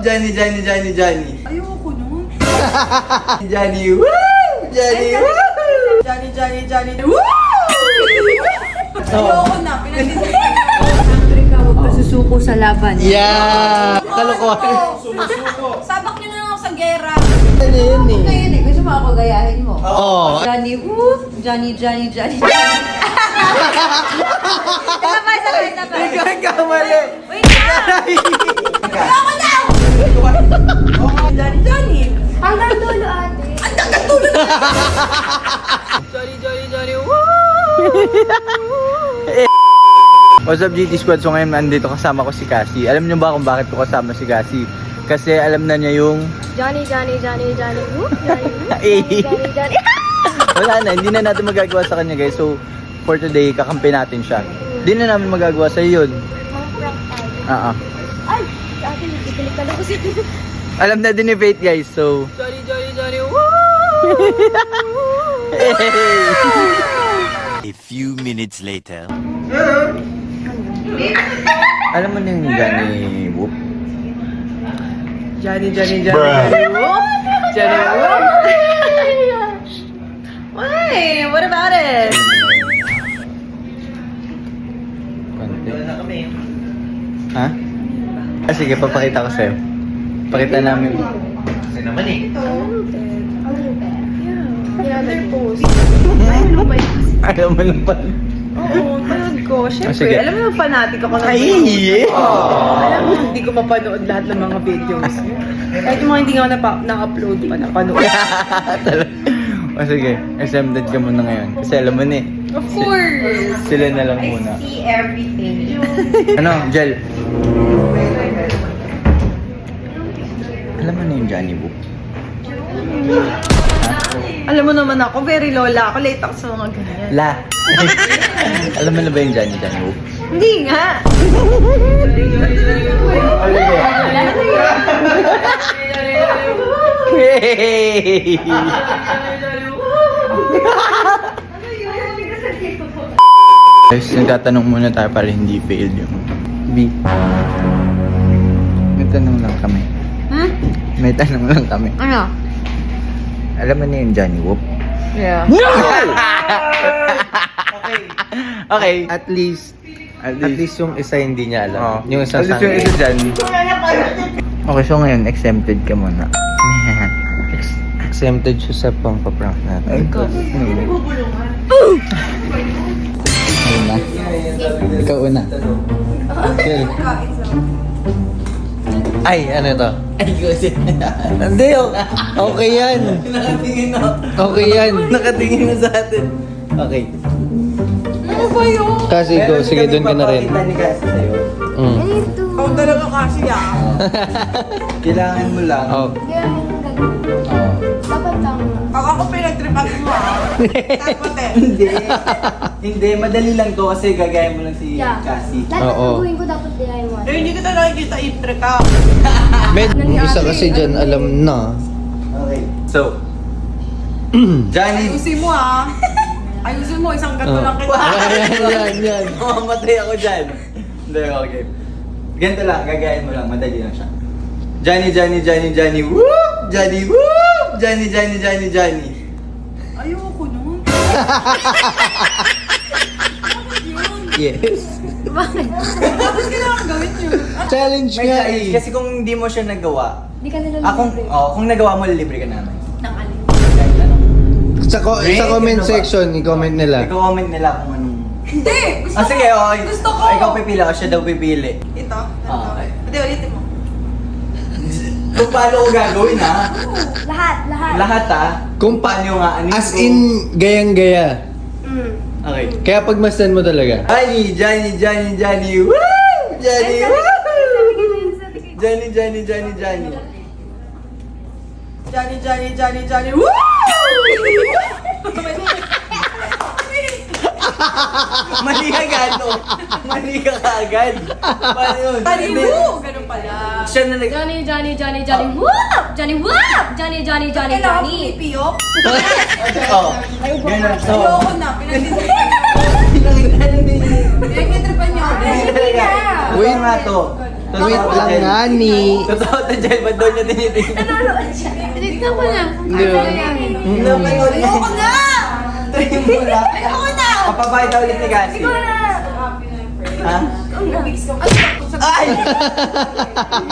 Johnny, Johnny, Johnny, Johnny. Ayoko nun. Johnny, woo! Johnny, woo! Johnny, Johnny, Johnny. Woo! Ayoko na. Pinag-isip ka, huwag ka susuko sa laban. Yeah! Kalokohan. Sabak niyo na lang ako sa gera. Ano yun eh? Ngayon eh, gusto mo ako gayahin mo. Oo. Johnny, woo! Johnny, Johnny, Johnny. Sabay. Ikaw kamali. Wait lang! Ayoko na! Johnny, Johnny. Hanggang dulo, ate. Ang dulo na! Johnny, Johnny, Johnny, woo! What's up GT Squad? So ngayon nandito kasama ko si Cassie. Alam niyo ba kung bakit ko kasama si Cassie? Kasi alam na niya yung... Johnny, Johnny, Johnny, Johnny, whoop, Johnny, whoop, Eh. Johnny, Johnny. Wala na, hindi na natin magagawa sa kanya guys. So for today, kakampi natin siya. Hindi na namin magagawa sa yun. Mga prank tayo. Ay, ate, nagkikilig ka lang kasi. Alam na din ni Faith guys, so... Johnny, Johnny, Johnny, woo! A few minutes later. Alam mo na yung Johnny Whoop? Johnny, Johnny, Johnny, Johnny, whoop! Johnny, whoop! Why? What about it? Konti. Ha? Ah, sige, papakita ko sa'yo. Pakita namin. Kasi naman eh. Another post. Ayaw mo lang pala. Oo, panood ko. Sige. Siyempre, alam mo yung fanatic ako ng Ay! Alam mo, hindi ko mapanood lahat ng mga videos. Kahit yung mga hindi nga na-upload pa, napanood. O sige, exempted ka muna ngayon. Kasi alam mo na eh. Of course! Sila na lang muna. I see everything. Ano, Jel? Alam mo na yung Johnny Whoop? Alam mo naman ako, very lola ako. Late ako sa mga ganyan. La! Alam mo na ba yung Johnny Whoop? Hindi nga! Hey! Guys, nagtatanong muna tayo para hindi failed yung B. May tanong lang kami. Hmm? May tanong lang kami. Ano? Alam mo na yung Johnny Whoop? Yeah. No! Okay. At least yung isa hindi niya alam. Oh. Yung isa At least yung isa dyan. Okay, so ngayon, exempted ka muna. exempted siya sa pang-prank natin. Ayun na. Ikaw una. Okay. Ay, ano to? Ay, kasi. Hindi, okay yan. Nakatingin na. Okay yan. Nakatingin na sa atin. Okay. Ano ba yun? Kasi ikaw, sige doon ka na rin. Papakita ni Cassie sa'yo. Ganito. Ako talaga kasi ah. Kailangan mo lang. Oh. Kaya yung ganito. Oh. Dapat tama. Ako pinag-tripan mo ah. Tapos eh. Hindi. Hindi, madali lang to kasi gagaya mo lang si Yeah. Cassie. Lahat ng Oo. gagawin ko dapat DIY. Eh, hindi kita nakikita i-trick ah. Yung isa kasi dyan alam na. Okay. So, Johnny. Ayusin mo ah. Ayusin mo, isang gato Oh. lang kita. Yan. Mamamatay ako dyan. Hindi, okay. Ganito lang, gagayahin mo lang, madali lang siya. Johnny, Johnny, Johnny, Johnny, whoop! Johnny, whoop! Johnny, Johnny, Johnny, Johnny. Ayoko nun. Yes. Bakit? Bakit kailangan gawin yun? Challenge May nga challenge, eh. kasi kung hindi mo siya nagawa, Hindi ka nila kung nagawa mo, libre ka namin. Nang alin. Kahit ano. Sa comment section, i-comment nila. I-comment nila kung anong... Hindi! Gusto ko! Sige, okay. Gusto ko! Ikaw pipili ako, siya daw pipili. Ito? Okay. Hindi, ulitin mo. Kung paano ko gagawin ha? Lahat. Lahat ha? Kung paano nga? Ano As yung- in, gayang-gaya. Okay. Kaya pagmasdan mo talaga. Johnny, Johnny, Johnny, Johnny, woo! Johnny, woo! Johnny, Johnny, Johnny, Johnny. Johnny, Johnny, Johnny, Johnny, woo! Mali agad, no? Mali ka kaagad. Paano yun? Johnny, Hindi. woo! Ganun pala. Siya na nag... Johnny, whoop! Johnny, whoop! Johnny, Kailangan pumipiyok? Oh, ganun. So, Ayoko na, pinag-tripan nyo. pinakita na din. Pinag-tripan nyo. Hindi talaga. Wait. Ito nga to. Wait lang nga ni. Totoo to, Jai. Ba't daw niya tinitingnan? Nanonood siya. Tinignan ko lang. Hindi. Ayoko na! Try mo lang. Ayoko na! Papapakita ulit ni Cassie. Ha? Ay!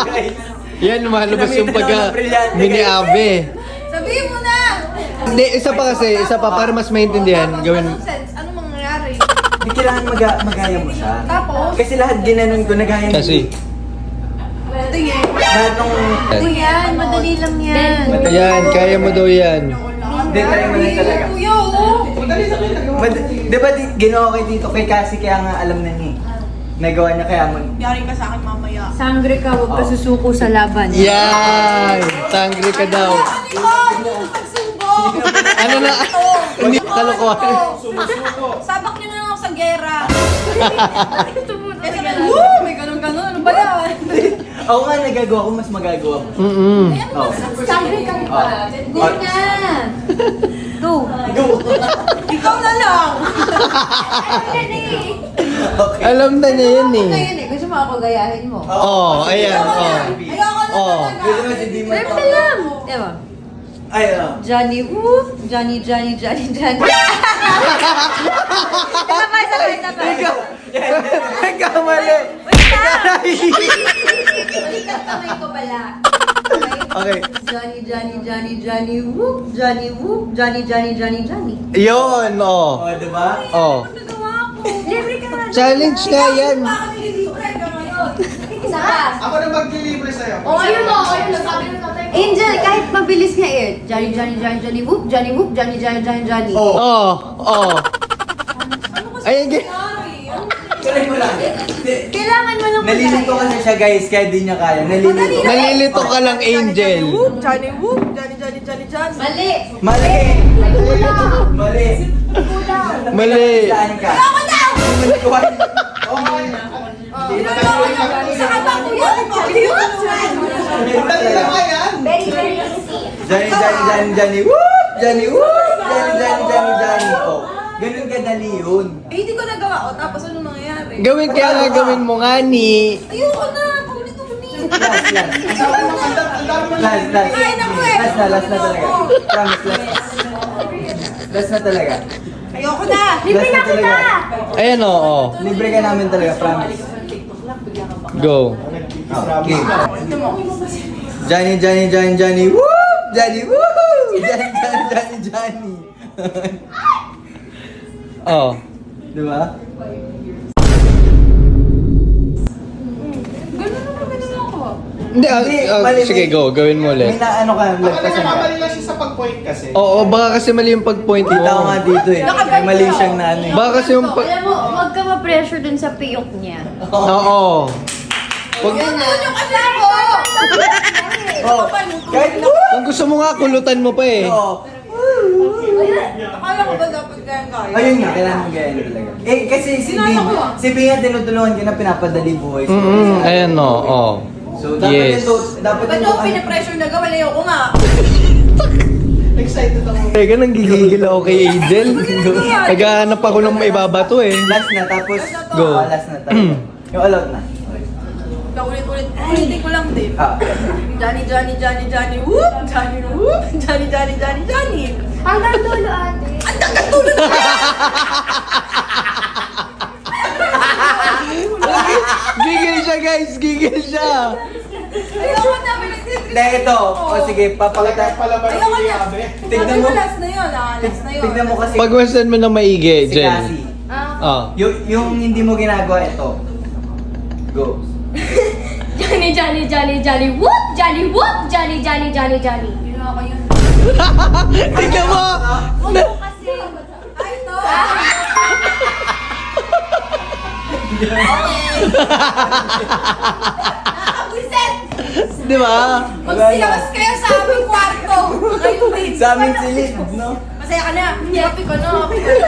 Guys. Yan, lumalabas yung Pinamitan ako ng brilyante, mini-ave. Sabihin mo na! Hindi, isa pa para mas maintindihan. Gawin. Anong sense? Anong mangyayari? Di kailangan magaya mo siya. Tapos? Kasi lahat ginanon ko, nagaya mo. Kasi. Tingin. Lahat ng... Yan, madali lang yan. Yan, kaya mo daw yan. Hindi, try mo lang talaga. Kuya, oh! Di ba ginawa ko dito kay Cassie kaya nga alam na niya eh. Nagawa niya kaya mo. Yari ka sa akin mamaya. Sangre ka, huwag ka susuko sa laban. Yan! Tangri ka daw. Ano na? Hindi kalokohan. Sabak niyo na lang ako sa gera. Kasi woo! May ganun-ganun. Ano ba yan? Ako nga nagagawa ko, mas magagawa mo. Oh. Sangre ka pa. Go na! Go! Go! Ikaw na lang! Okay. Alam na niya yan eh. Ngayon eh, gusto mo ako gayahin mo. Oh, ayan. Oh. Ayoko na Oh. Gusto mo talaga. si Dima Wait pa. lang! Diba? Ay, ano? Johnny, whoop! Johnny, Johnny, Johnny, Johnny. Sabay, sabay, sabay. Nagkamali! Balikat kamay ko pala. Okay. Johnny, Johnny, Johnny, Johnny, whoop! Johnny, whoop! Johnny, Johnny, Johnny, Johnny. Yun, oh. Oh, diba? Oh. Libre ka na. Challenge nga yan. Isa ka. Ako na maglilibre sa'yo. Oh, ayun o, ayun o, sabi ng tatay. Angel, kahit mabilis nga eh. Johnny, Johnny, Johnny, Johnny, whoop! Johnny, whoop! Johnny, Johnny, Johnny, Johnny. Oh. Oh, oh. Ayan, Tuloy mo lang. Kailangan mo nung Nalilito kasi siya guys, kaya di niya kaya. Nalilito. nalilito ka lang, Angel. Johnny whoop! Johnny, Johnny, Johnny, Johnny. Mali! Mali! Mali! Mali. Saan ka? Ayoko na! Hindi mo nagawa. Isa ka ba, kuya? Dali lang nga yan. Very, very easy. Johnny, Johnny, Johnny, Johnny, whoop! Johnny, whoop! Johnny, Johnny, Johnny, Johnny. Oh, ganun kadali yun. Eh, hindi ko nagawa. O, tapos ano mangyayari? Gawin kaya nga gawin mo nga ni. Ayoko na! Paulit-ulit! Last, last. Last, last. Ay, naku eh. Last na talaga. Promise, last. Last na talaga. Ayoko na! Libre na kita! Ayan, oh, oh. Libre ka namin talaga, promise. Go. Okay. Johnny, Johnny, Johnny, Johnny, whoop! Johnny, whoop! Johnny, Johnny, Johnny, Johnny. Oh. Di ba? Ganun ako. Hindi, mali, sige, may- go. Gawin mo May ulit. naano ka, Ako lagpasan ka. nagkamali lang siya sa pag-point kasi. Oo, baka kasi mali yung pag-point mo. Kita ko nga dito eh. May mali siyang na ano eh. Baka kasi yung pag... Alam mo, huwag ka ma-pressure dun sa piyok niya. Oo. Pag, Yung kasi ako! Oh, kahit kung gusto mo nga, kulutan mo pa eh. Oo. Akala ko ba dapat ganyan kaya? Ayun nga, kailangan mo ganyan talaga. Eh, kasi si Sinama ko Bing, ah. si Bing nga tinutulungan ka na pinapadali buhay. Ayan, no. Oh. So, dapat Yes. ito, dapat Ba't ito, ako pinapressure na gawin? Ayoko nga. Excited ako. Teka, nanggigigil ako kay Angel. Naghahanap ako ng maibabato eh. last na, tapos, Go. last na talaga. Yung allowed na. Paulit-ulit. Ulitin ko lang din. Ah. Johnny, Johnny, Johnny, Johnny, whoop! Johnny, whoop! Johnny, Johnny, Johnny, Johnny! Hanggang dulo, ate. Gigil siya, guys. Gigil siya. Ayoko na, pinagtitrip. Dahil ito, o sige, papakita. Palaban Ayoko si na. Abe. Tignan mo. Last na yun, last na yun. Tignan mo kasi Pagwasan mo ng maigi, si Jen. Cassie. Oh. Yung hindi mo ginagawa ito. Go. Johnny, Johnny, Johnny, Johnny, whoop! Johnny, whoop! Johnny, Johnny, Johnny, Johnny. Ginawa ko yun. Tignan mo! Huwag mo kasi. Ay, no! Nakakabwisit! Di ba? Magsilawas kayo sa aming kwarto! Kayo din! Sa aming silid, no? Masaya ka na! Happy ko na! Happy ko na!